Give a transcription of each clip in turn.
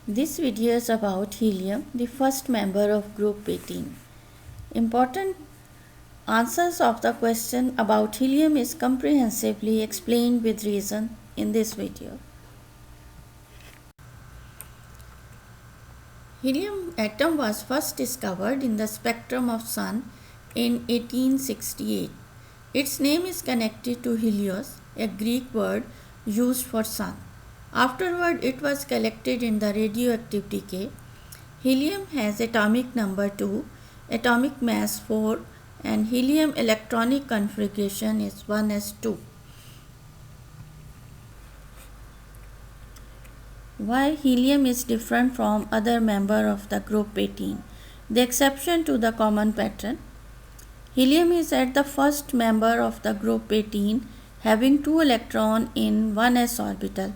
This video is about helium, the first member of group 18. Important answers of the question about helium is comprehensively explained with reason in this video. Helium atom was first discovered in the spectrum of Sun in 1868. Its name is connected to Helios, a Greek word used for sun. Afterward, it was collected in the radioactive decay. Helium has atomic number 2, atomic mass 4, and helium electronic configuration is 1s2. Why helium is different from other member of the group 18? The exception to the common pattern. Helium is at the first member of the group 18 having 2 electrons in 1s orbital.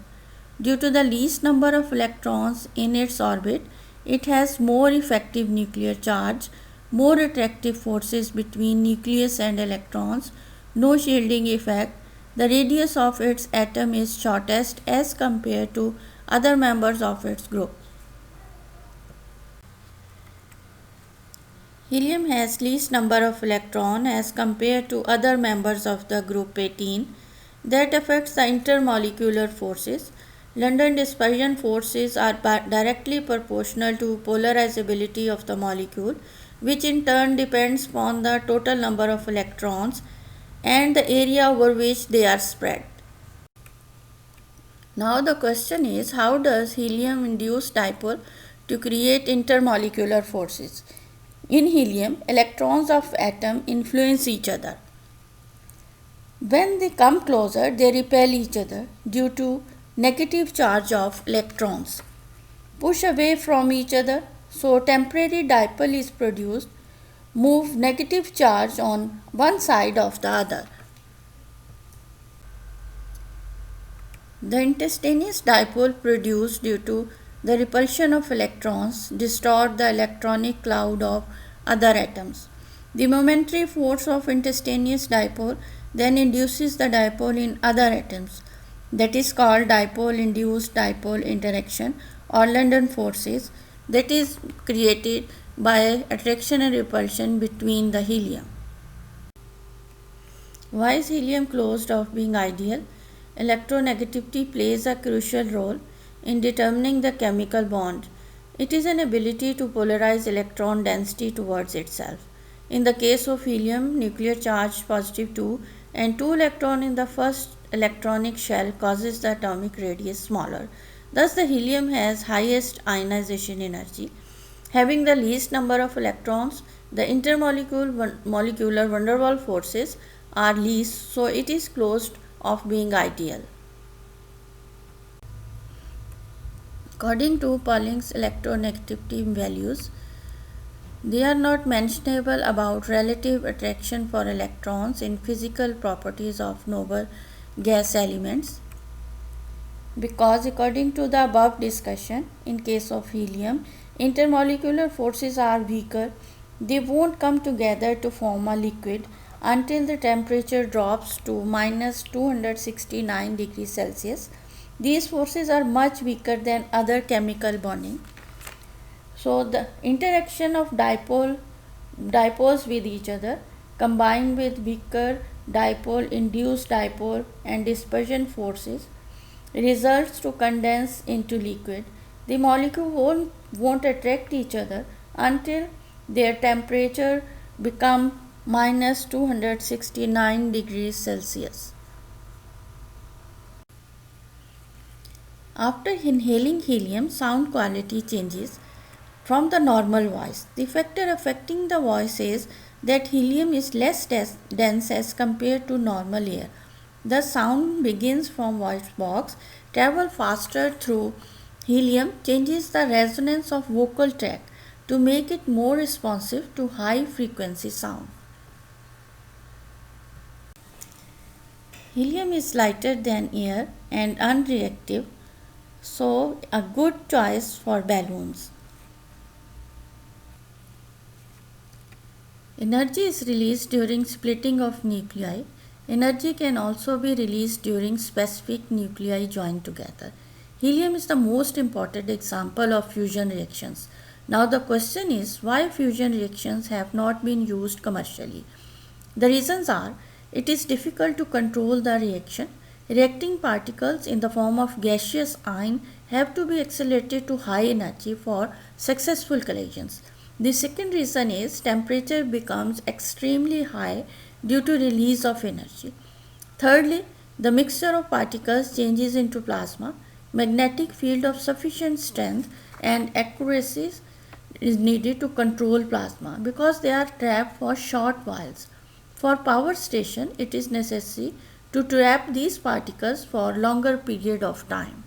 Due to the least number of electrons in its orbit, it has more effective nuclear charge, more attractive forces between nucleus and electrons, no shielding effect. The radius of its atom is shortest as compared to other members of its group. Helium has least number of electrons as compared to other members of the group 18. That affects the intermolecular forces. London dispersion forces are directly proportional to polarizability of the molecule, which in turn depends upon the total number of electrons and the area over which they are spread. Now the question is, how does helium induce dipole to create intermolecular forces? In helium, electrons of atom influence each other. When they come closer, they repel each other due to negative charge of electrons. Push away from each other, so temporary dipole is produced, move negative charge on one side of the other. The instantaneous dipole produced due to the repulsion of electrons distort the electronic cloud of other atoms. The momentary force of instantaneous dipole then induces the dipole in other atoms. That is called dipole-induced dipole interaction or London forces, that is created by attraction and repulsion between the helium. Why is helium closed off being ideal? Electronegativity plays a crucial role in determining the chemical bond. It is an ability to polarize electron density towards itself. In the case of helium, nuclear charge positive 2 and 2 electron in the first electronic shell causes the atomic radius smaller. Thus, the helium has highest ionization energy. Having the least number of electrons, the intermolecular van der Waals forces are least, so it is closed off being ideal. According to Pauling's electronegativity values, they are not mentionable about relative attraction for electrons in physical properties of noble gas elements, because according to the above discussion, in case of helium, intermolecular forces are weaker. They won't come together to form a liquid until the temperature drops to minus 269 degrees Celsius. These forces are much weaker than other chemical bonding. So the interaction of dipoles with each other combined with weaker dipole, induced dipole and dispersion forces results to condense into liquid. The molecule won't attract each other until their temperature become minus 269 degrees Celsius. After inhaling helium, sound quality changes from the normal voice. The factor affecting the voice is that helium is less dense as compared to normal air. The sound begins from voice box, travel faster through helium, changes the resonance of vocal tract to make it more responsive to high frequency sound. Helium is lighter than air and unreactive, so a good choice for balloons. Energy is released during splitting of nuclei. Energy can also be released during specific nuclei joined together. Helium is the most important example of fusion reactions. Now, the question is why fusion reactions have not been used commercially. The reasons are it is difficult to control the reaction. Reacting particles in the form of gaseous ion have to be accelerated to high energy for successful collisions. The second reason is temperature becomes extremely high due to release of energy. Thirdly, the mixture of particles changes into plasma. Magnetic field of sufficient strength and accuracy is needed to control plasma because they are trapped for short whiles. For power station, it is necessary to trap these particles for longer period of time.